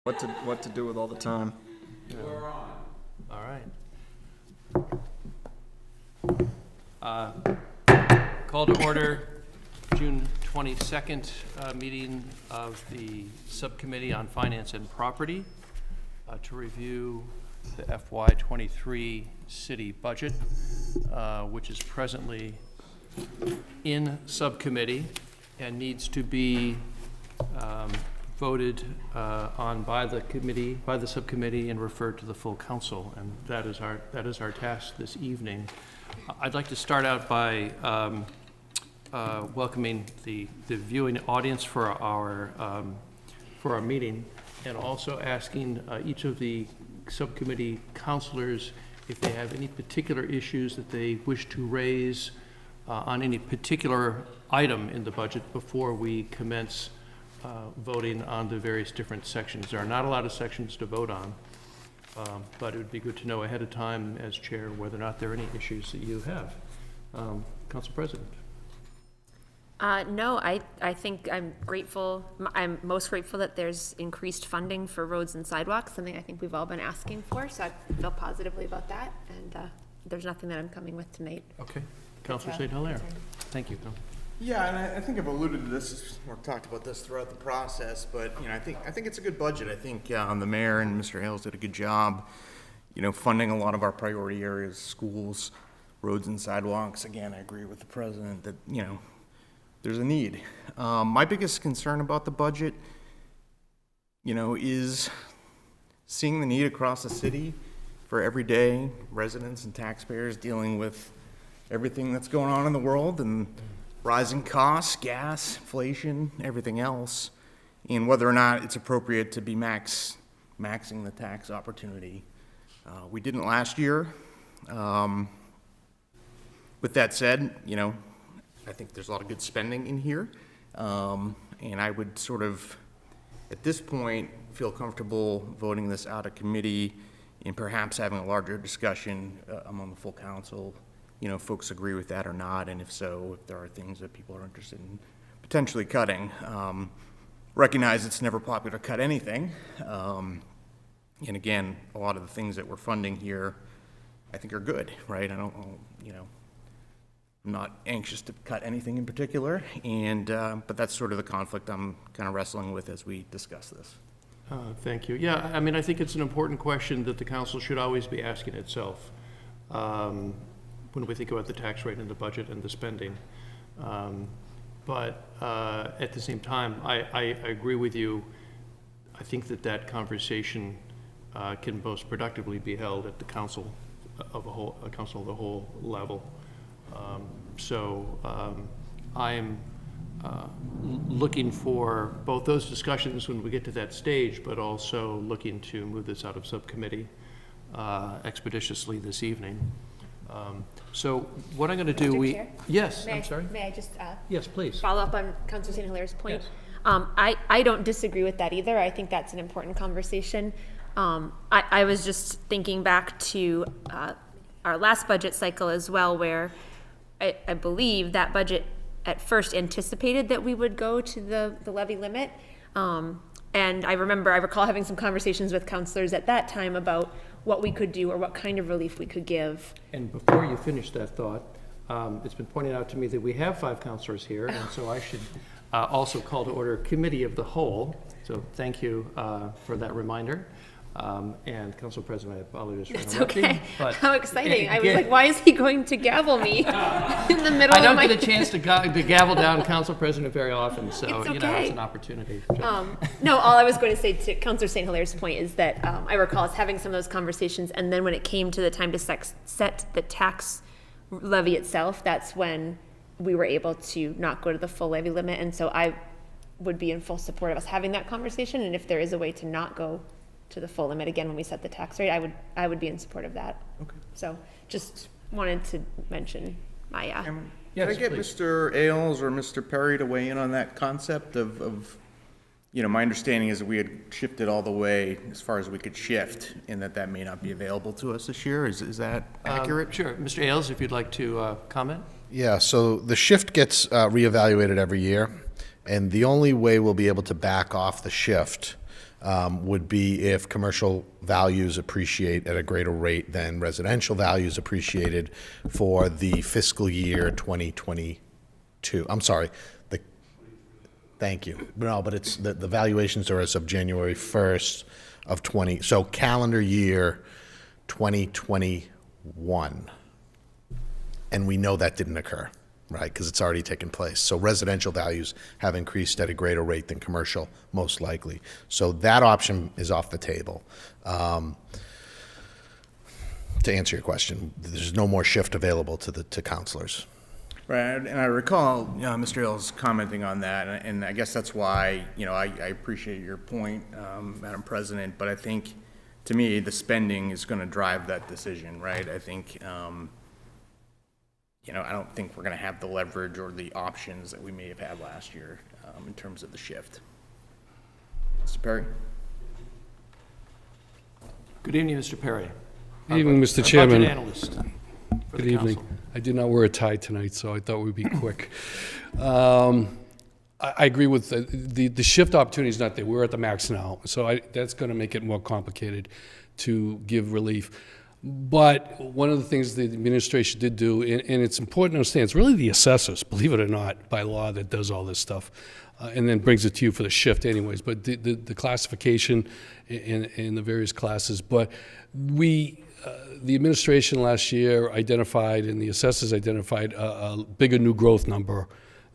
What to do with all the time. All right. Call to order June 22nd meeting of the Subcommittee on Finance and Property to review the FY23 city budget, which is presently in subcommittee and needs to be voted on by the subcommittee and referred to the full council, and that is our task this evening. I'd like to start out by welcoming the viewing audience for our meeting, and also asking each of the subcommittee councilors if they have any particular issues that they wish to raise on any particular item in the budget before we commence voting on the various different sections. There are not a lot of sections to vote on, but it would be good to know ahead of time as chair whether or not there are any issues that you have. Council President. No, I think I'm grateful. I'm most grateful that there's increased funding for roads and sidewalks, something I think we've all been asking for, so I feel positively about that, and there's nothing that I'm coming with tonight. Okay. Councilor St. Hilaire. Thank you. Yeah, and I think I've alluded to this or talked about this throughout the process, but I think it's a good budget. I think the mayor and Mr. Hales did a good job, funding a lot of our priority areas, schools, roads and sidewalks. Again, I agree with the president that there's a need. My biggest concern about the budget, is seeing the need across the city for everyday residents and taxpayers dealing with everything that's going on in the world and rising costs, gas, inflation, everything else, and whether or not it's appropriate to be maxing the tax opportunity. We didn't last year. With that said, I think there's a lot of good spending in here, and I would sort of, at this point, feel comfortable voting this out of committee and perhaps having a larger discussion among the full council. If folks agree with that or not, and if so, if there are things that people are interested in potentially cutting. Recognize it's never popular to cut anything. And again, a lot of the things that we're funding here, I think are good, right? I'm not anxious to cut anything in particular, and but that's sort of the conflict I'm kind of wrestling with as we discuss this. Thank you. Yeah, I think it's an important question that the council should always be asking itself when we think about the tax rate and the budget and the spending. But at the same time, I agree with you. I think that conversation can most productively be held at the council of the whole level. I am looking for both those discussions when we get to that stage, but also looking to move this out of subcommittee expeditiously this evening. So what I'm going to do, Mr. Chair? Yes, I'm sorry. May I just Yes, please. follow up on Councilor St. Hilaire's point? Yes. I don't disagree with that either. I think that's an important conversation. I was just thinking back to our last budget cycle as well, where I believe that budget at first anticipated that we would go to the levy limit. And I recall having some conversations with councilors at that time about what we could do or what kind of relief we could give. And before you finish that thought, it's been pointed out to me that we have 5 councilors here, and so I should also call to order Committee of the Whole. So thank you for that reminder. And Council President, I apologize for interrupting. Okay. But how exciting. I was again, like, why is he going to gavel me in the middle I of don't my... get a chance to gavel down Council President very often, so It's okay. it's an opportunity. No, all I was going to say to Councilor St. Hilaire's point is that I recall us having some of those conversations, and then when it came to the time to set the tax levy itself, that's when we were able to not go to the full levy limit. And so I would be in full support of us having that conversation, and if there is a way to not go to the full limit again when we set the tax rate, I would be in support of that. Okay. So just wanted to mention my Can Yes, I get please. Mr. Ailes or Mr. Perry to weigh in on that concept of my understanding is that we had shifted all the way as far as we could shift, and that may not be available to us this year. Is that accurate? Sure. Mr. Ailes, if you'd like to comment. Yeah, so the shift gets reevaluated every year, and the only way we'll be able to back off the shift would be if commercial values appreciate at a greater rate than residential values appreciated for the fiscal year 2022. I'm sorry, thank you. No, but it's, the valuations are as of January 1st of 20, so calendar year 2021. And we know that didn't occur, right? Because it's already taken place. So residential values have increased at a greater rate than commercial, most likely. So that option is off the table. To answer your question, there's no more shift available to counselors. Right, and I recall, Mr. Ailes commenting on that, and I guess that's why, I appreciate your point, Madam President, but I think, to me, the spending is going to drive that decision, right? I think, I don't think we're going to have the leverage or the options that we may have had last year in terms of the shift. Mr. Perry? Good evening, Mr. Perry. Good evening, Mr. Chairman. Budget analyst for the Good evening. council. I did not wear a tie tonight, so I thought we'd be quick. I agree with the shift opportunity is not there. We're at the max now, so that's going to make it more complicated to give relief. But one of the things the administration did do, and it's important to understand, it's really the assessors, believe it or not, by law that does all this stuff, and then brings it to you for the shift anyways, but the classification in the various classes. But the administration last year identified, and the assessors identified, a bigger new growth number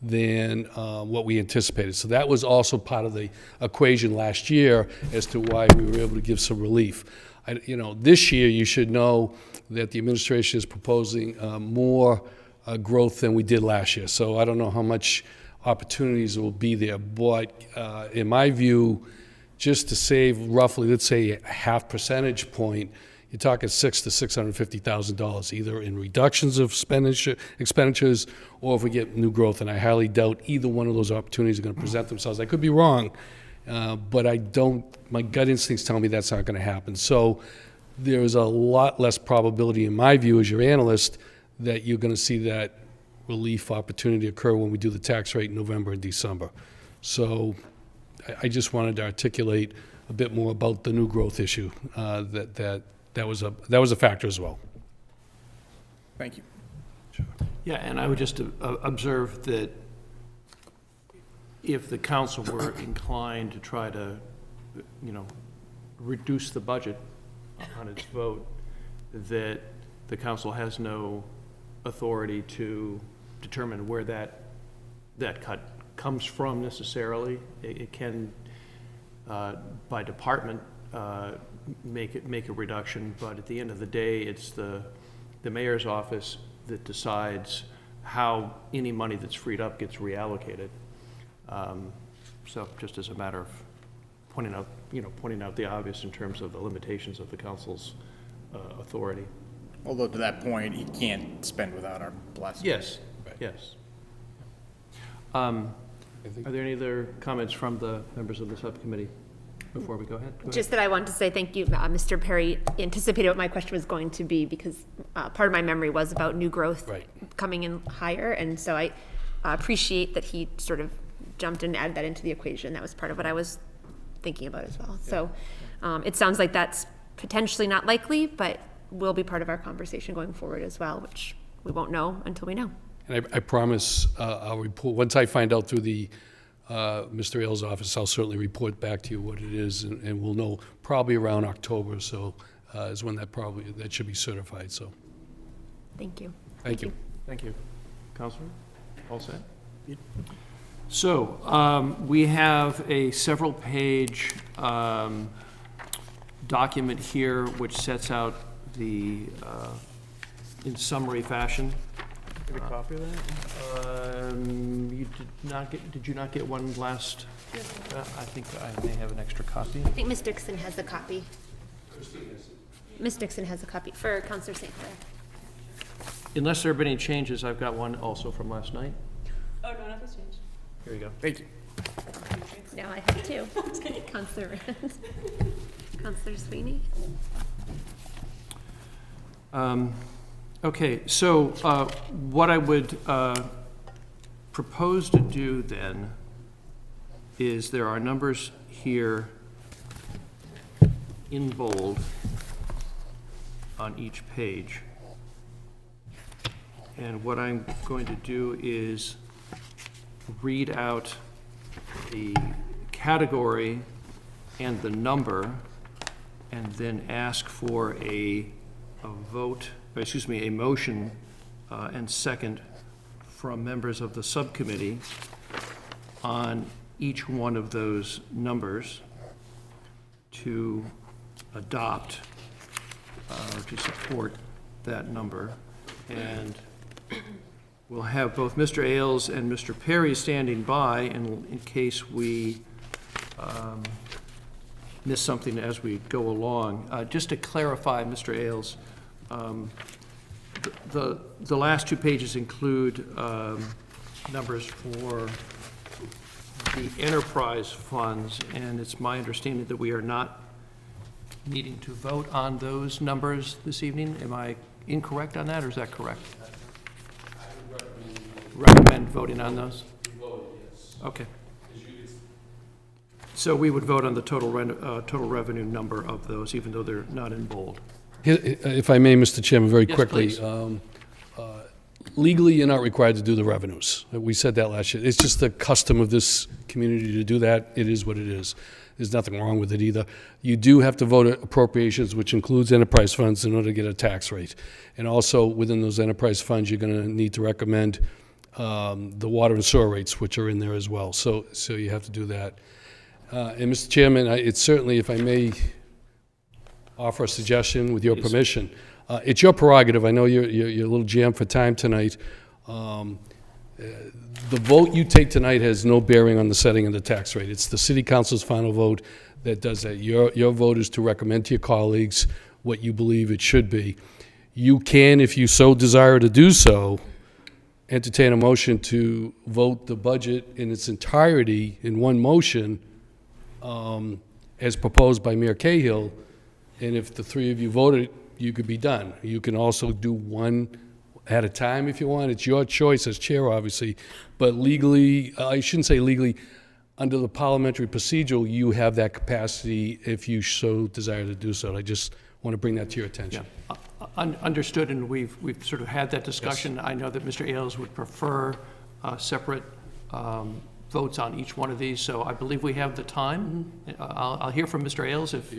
than what we anticipated. So that was also part of the equation last year as to why we were able to give some relief. This year, you should know that the administration is proposing more growth than we did last year. So I don't know how much opportunities will be there, but in my view, just to save roughly, let's say, a half percentage point, you're talking $600,000 to $650,000, either in reductions of expenditures or if we get new growth. And I highly doubt either one of those opportunities are going to present themselves. I could be wrong, but my gut instincts tell me that's not going to happen. So there's a lot less probability, in my view, as your analyst, that you're going to see that relief opportunity occur when we do the tax rate in November and December. So I just wanted to articulate a bit more about the new growth issue, that was a factor as well. Thank you. Yeah, and I would just observe that if the council were inclined to try to, reduce the budget on its vote, that the council has no authority to determine where that cut comes from necessarily. It can, by department, make a reduction, but at the end of the day, it's the mayor's office that decides how any money that's freed up gets reallocated. So just as a matter of pointing out the obvious in terms of the limitations of the council's authority. Although to that point, he can't spend without our blessing. Yes, yes. Are there any other comments from the members of the subcommittee before we go ahead? Go ahead. Just that I wanted to say thank you. Mr. Perry anticipated what my question was going to be because part of my memory was about new growth coming in higher. And so I appreciate that he sort of jumped and added that into the equation. That was part of what I was thinking about as well. Yeah. So it sounds like that's potentially not likely, but will be part of our conversation going forward as well, which we won't know until we know. And I promise I'll report, once I find out through the Mr. Ailes' office, I'll certainly report back to you what it is, and we'll know probably around October, so is when that should be certified, so. Thank you. Thank you. Thank you. Counselor, all set? Yep. So we have a several-page document here which sets out the, in summary fashion. Get a copy of that? Did you not get one last? I think I may have an extra copy. I think Ms. Dixon has a copy. Ms. Dixon has a copy for Councilor St. Clair. Unless there have been any changes, I've got one also from last night. Oh, no, nothing's changed. Here you go. Thank you. Now I have two. Councilor Rand. Councilor Sweeney. Okay, so what I would propose to do then is there are numbers here in bold on each page. And what I'm going to do is read out the category and the number, and then ask for a vote, or excuse me, a motion and second from members of the subcommittee on each one of those numbers to adopt or to support that number. And we'll have both Mr. Ailes and Mr. Perry standing by in case we miss something as we go along. Just to clarify, Mr. Ailes, the last two pages include numbers for the enterprise funds, and it's my understanding that we are not needing to vote on those numbers this evening. Am I incorrect on that, or is that correct? Recommend voting on those? Okay. So we would vote on the total revenue number of those, even though they're not in bold. If I may, Mr. Chairman, very Yes, quickly. please. Legally, you're not required to do the revenues. We said that last year. It's just the custom of this community to do that. It is what it is. There's nothing wrong with it either. You do have to vote appropriations, which includes enterprise funds, in order to get a tax rate. And also, within those enterprise funds, you're going to need to recommend the water and sewer rates, which are in there as well. So you have to do that. And Mr. Chairman, it's certainly, if I may offer a suggestion with your permission, it's your prerogative. I know you're a little jammed for time tonight. The vote you take tonight has no bearing on the setting of the tax rate. It's the city council's final vote that does that. Your vote is to recommend to your colleagues what you believe it should be. You can, if you so desire to do so, entertain a motion to vote the budget in its entirety in one motion as proposed by Mayor Cahill, and if the three of you voted, you could be done. You can also do one at a time if you want. It's your choice as chair, obviously, but legally, I shouldn't say legally, under the parliamentary procedure, you have that capacity if you so desire to do so. I just want to bring that to your attention. Yeah. Understood, and we've sort of had that discussion. Yes. I know that Mr. Ailes would prefer separate votes on each one of these, so I believe we have the time. I'll hear from Mr. Ailes if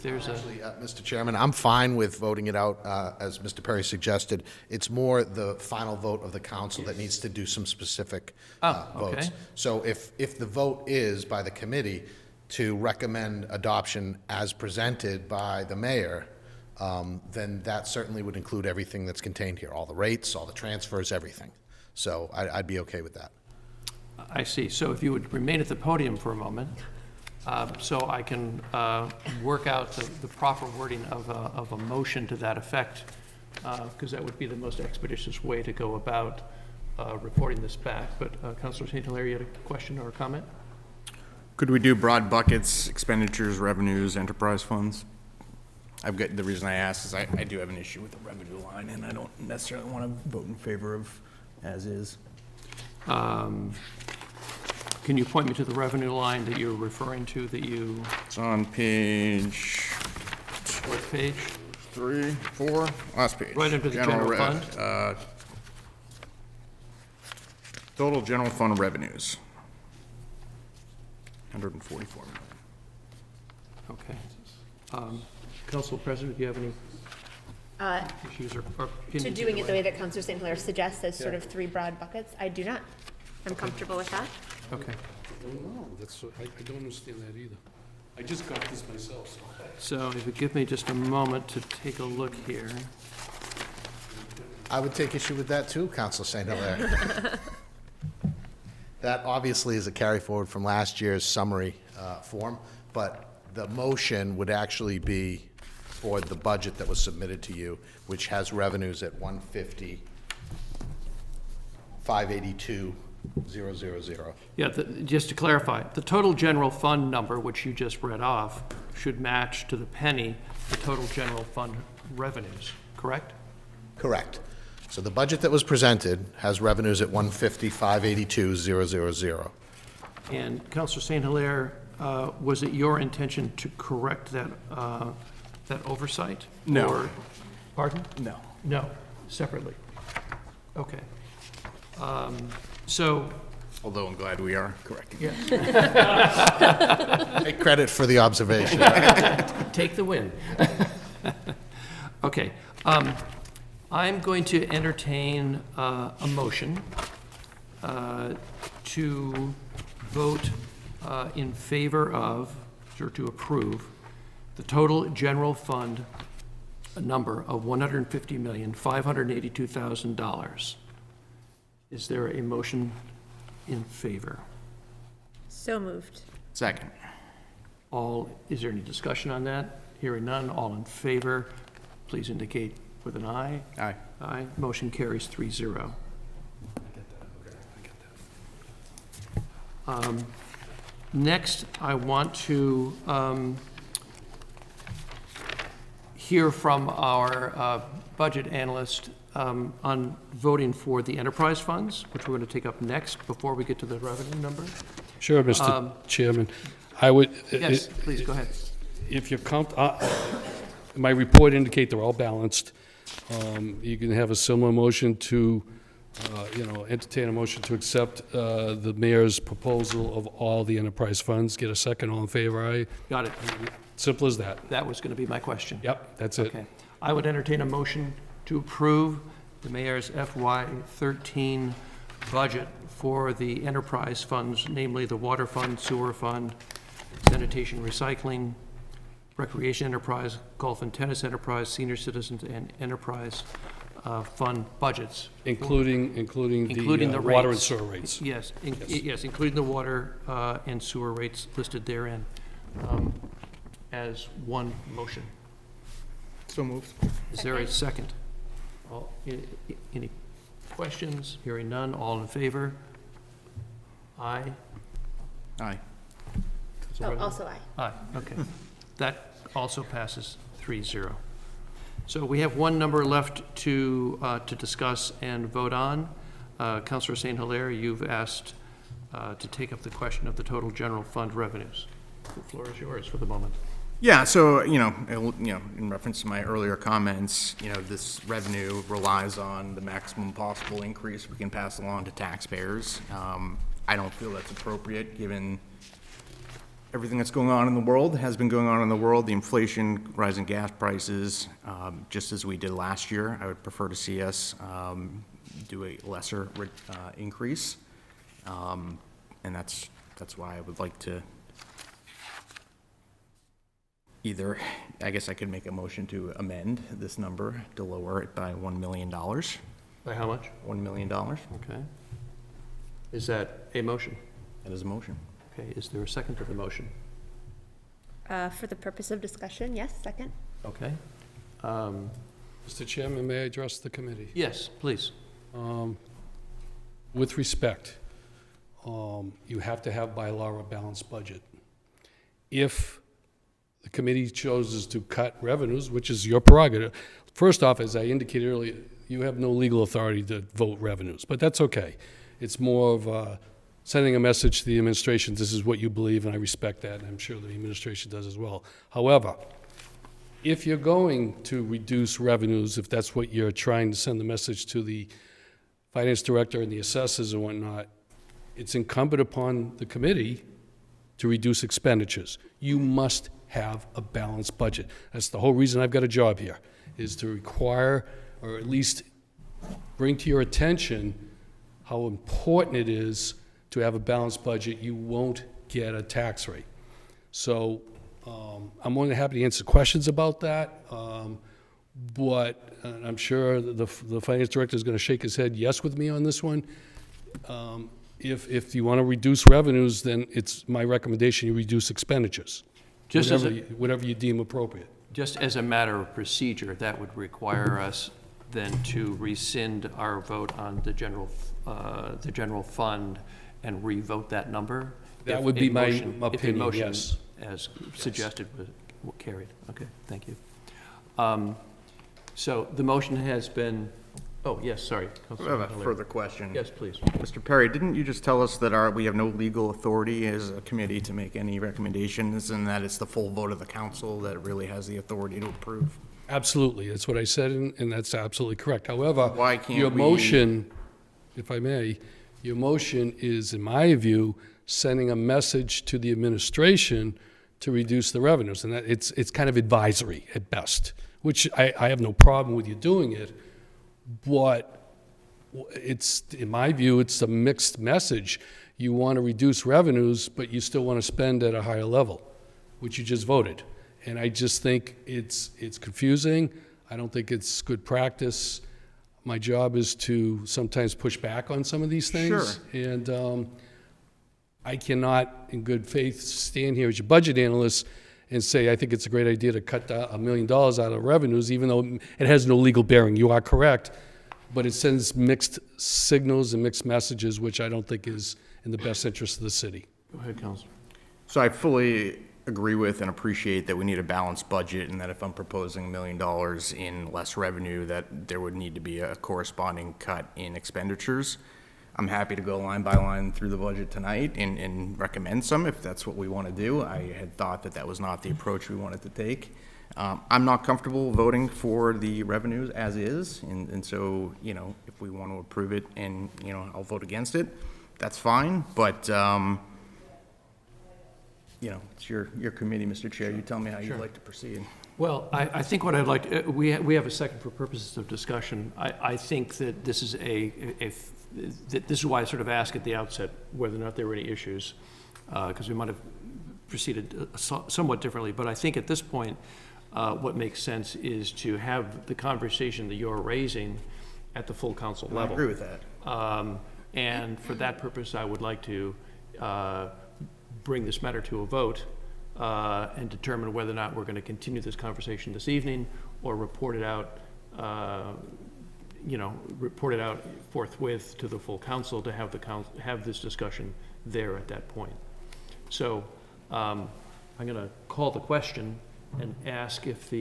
there's Actually, Mr. Chairman, I'm fine with voting it out, as Mr. Perry suggested. It's more the final vote of the council that needs to do some specific votes. Okay. So if the vote is by the committee to recommend adoption as presented by the mayor, then that certainly would include everything that's contained here, all the rates, all the transfers, everything. So I'd be okay with that. I see. So if you would remain at the podium for a moment, so I can work out the proper wording of a motion to that effect, because that would be the most expeditious way to go about reporting this back. But Councilor St. Hilaire, you had a question or a comment? Could we do broad buckets, expenditures, revenues, enterprise funds? The reason I ask is I do have an issue with the revenue line, and I don't necessarily want to vote in favor of as is. Can you point me to the revenue line that you're referring to that you... It's on page... What page? 3, 4, last page. Right under the general rev, fund? Total general fund revenues. 144 million. Okay. Council President, do you have any issues or opinions? To doing it the way that Councilor St. Hilaire suggests as sort of three broad buckets, I do not. I'm comfortable with that. Okay. No, I don't understand that either. I just got this myself, So if you give me just a moment to take a look here. I would take issue with that too, Councilor St. Hilaire. That obviously is a carry forward from last year's summary form, but the motion would actually be for the budget that was submitted to you, which has revenues at 150,582,000. Yeah, just to clarify, the total general fund number, which you just read off, should match to the penny the total general fund revenues, correct? Correct. So the budget that was presented has revenues at 150,582,000. And Councilor St. Hilaire, was it your intention to correct that, that oversight? No. Or- Pardon? No. No, separately. Okay. So, Although I'm glad we are correcting it. yeah, Take credit for the observation. take the win. Okay. I'm going to entertain a motion to vote in favor of, or to approve, the total general fund number of $150,582,000. Is there a motion in favor? So moved. Second. Is there any discussion on that? Hearing none, all in favor, please indicate with an aye. Aye. Aye, motion carries 3-0. Next, I want to hear from our budget analyst on voting for the enterprise funds, which we're going to take up next before we get to the revenue number. Sure, Mr. Chairman. I would. Yes, please, go ahead. If you count, my report indicate they're all balanced. You can have a similar motion to, entertain a motion to accept the mayor's proposal of all the enterprise funds. Get a second, all in favor, aye. Got it. Simple as that. That was going to be my question. Yep, that's it. Okay. I would entertain a motion to approve the mayor's FY13 budget for the enterprise funds, namely the water fund, sewer fund, sanitation recycling, recreation enterprise, golf and tennis enterprise, senior citizens and enterprise fund budgets. Including Including the the water and rates. sewer rates. Yes, yes, including the water and sewer rates listed therein as one motion. So moved. Is there a second? Any questions? Hearing none, all in favor? Aye? Aye. Oh, also aye. Aye, okay. That also passes 3-0. So we have one number left to discuss and vote on. Councilor St. Hilaire, you've asked to take up the question of the total general fund revenues. The floor is yours for the moment. Yeah, so, in reference to my earlier comments, this revenue relies on the maximum possible increase we can pass along to taxpayers. I don't feel that's appropriate, given everything that's going on in the world, has been going on in the world, the inflation, rising gas prices, just as we did last year. I would prefer to see us do a lesser increase. And that's why I would like to either, I guess I could make a motion to amend this number to lower it by $1 million. By how much? $1 million. Okay. Is that a motion? That is a motion. Okay, is there a second to the motion? For the purpose of discussion, yes, second. Okay. Mr. Chairman, may I address the committee? Yes, please. With respect, you have to have by law a balanced budget. If the committee chooses to cut revenues, which is your prerogative, first off, as I indicated earlier, you have no legal authority to vote revenues, but that's okay. It's more of sending a message to the administration, this is what you believe, and I respect that, and I'm sure the administration does as well. However, if you're going to reduce revenues, if that's what you're trying to send the message to the finance director and the assessors and whatnot, it's incumbent upon the committee to reduce expenditures. You must have a balanced budget. That's the whole reason I've got a job here, is to require, or at least bring to your attention how important it is to have a balanced budget. You won't get a tax rate. So I'm more than happy to answer questions about that, but I'm sure the finance director is going to shake his head yes with me on this one. If you want to reduce revenues, then it's my recommendation you reduce expenditures, whatever you deem appropriate. Just as a matter of procedure, that would require us then to rescind our vote on the general fund and re-vote that number? That would be my opinion, if a motion, yes. as suggested, was carried. Okay, thank you. So the motion has been Oh, yes, sorry. I Councilor have a Hilaire. further question. Yes, please. Mr. Perry, didn't you just tell us that we have no legal authority as a committee to make any recommendations, and that it's the full vote of the council that really has the authority to approve? Absolutely, that's what I said, and that's absolutely correct. However, Why can't your we- motion, if I may, your motion is, in my view, sending a message to the administration to reduce the revenues, and that it's kind of advisory at best, which I have no problem with you doing it, but it's, in my view, it's a mixed message. You want to reduce revenues, but you still want to spend at a higher level, which you just voted. And I just think it's confusing. I don't think it's good practice. My job is to sometimes push back on some of these things. Sure. And I cannot, in good faith, stand here as your budget analyst and say, I think it's a great idea to cut $1 million out of revenues, even though it has no legal bearing. You are correct. But it sends mixed signals and mixed messages, which I don't think is in the best interest of the city. Go ahead, Councilor. So I fully agree with and appreciate that we need a balanced budget, and that if I'm proposing $1 million in less revenue, that there would need to be a corresponding cut in expenditures. I'm happy to go line by line through the budget tonight and recommend some if that's what we want to do. I had thought that was not the approach we wanted to take. I'm not comfortable voting for the revenues as is, and so, if we want to approve it and, I'll vote against it, that's fine, but, it's your committee, Mr. Chair. You tell me how you'd like to proceed. Well, I think what I'd like, we have a second for purposes of discussion. I think that this is this is why I sort of asked at the outset whether or not there were any issues, because we might have proceeded somewhat differently. But I think at this point, what makes sense is to have the conversation that you're raising at the full council level. I agree with that. And for that purpose, I would like to bring this matter to a vote and determine whether or not we're going to continue this conversation this evening or report it out, report it out forthwith to the full council to have this discussion there at that point. So I'm going to call the question and ask if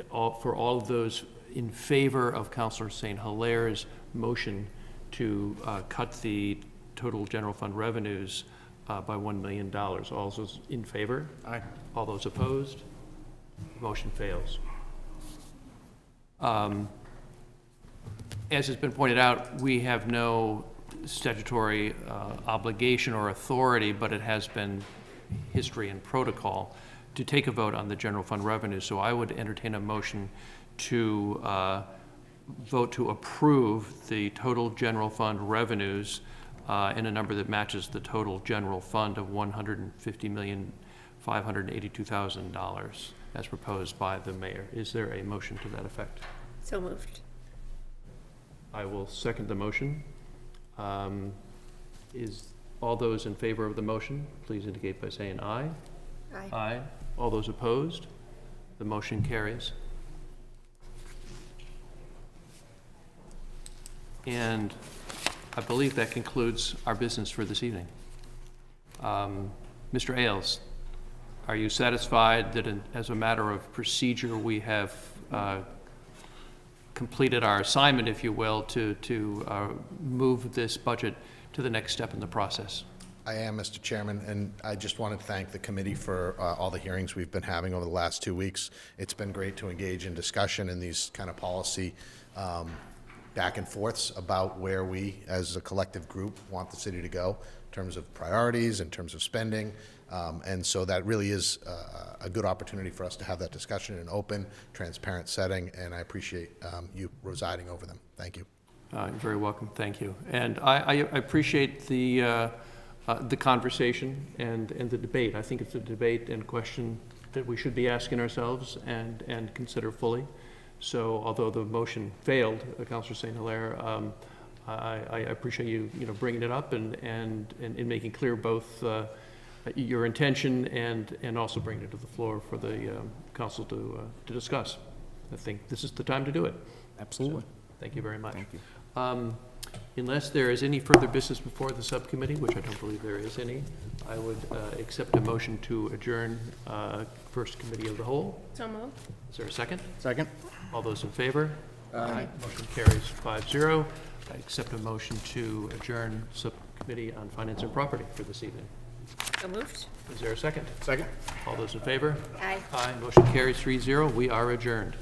for all of those in favor of Councilor St. Hilaire's motion to cut the total general fund revenues by $1 million. All those in favor? Aye. All those opposed? Motion fails. As has been pointed out, we have no statutory obligation or authority, but it has been history and protocol to take a vote on the general fund revenue. So I would entertain a motion to vote to approve the total general fund revenues in a number that matches the total general fund of $150,582,000 as proposed by the mayor. Is there a motion to that effect? So moved. I will second the motion. Is all those in favor of the motion, please indicate by saying aye. Aye. Aye. All those opposed? The motion carries. And I believe that concludes our business for this evening. Mr. Ailes, are you satisfied that as a matter of procedure, we have completed our assignment, if you will, to move this budget to the next step in the process? I am, Mr. Chairman, and I just want to thank the committee for all the hearings we've been having over the last 2 weeks. It's been great to engage in discussion in these kind of policy back and forths about where we, as a collective group, want the city to go in terms of priorities, in terms of spending. And so that really is a good opportunity for us to have that discussion in an open, transparent setting, and I appreciate you residing over them. Thank you. You're very welcome. Thank you. And I appreciate the conversation and the debate. I think it's a debate and question that we should be asking ourselves and consider fully. So although the motion failed, Councilor St. Hilaire, I appreciate you bringing it up and making clear both your intention and also bringing it to the floor for the council to discuss. I think this is the time to do it. Absolutely. So, thank you very much. Thank you. Unless there is any further business before the subcommittee, which I don't believe there is any, I would accept a motion to adjourn First Committee of the Whole. So moved. Is there a second? Second? All those in favor? Aye. Motion carries 5-0. I accept a motion to adjourn Subcommittee on Finance and Property for this evening. So moved. Is there a second? Second? All those in favor? Aye. Aye. Motion carries 3-0. We are adjourned.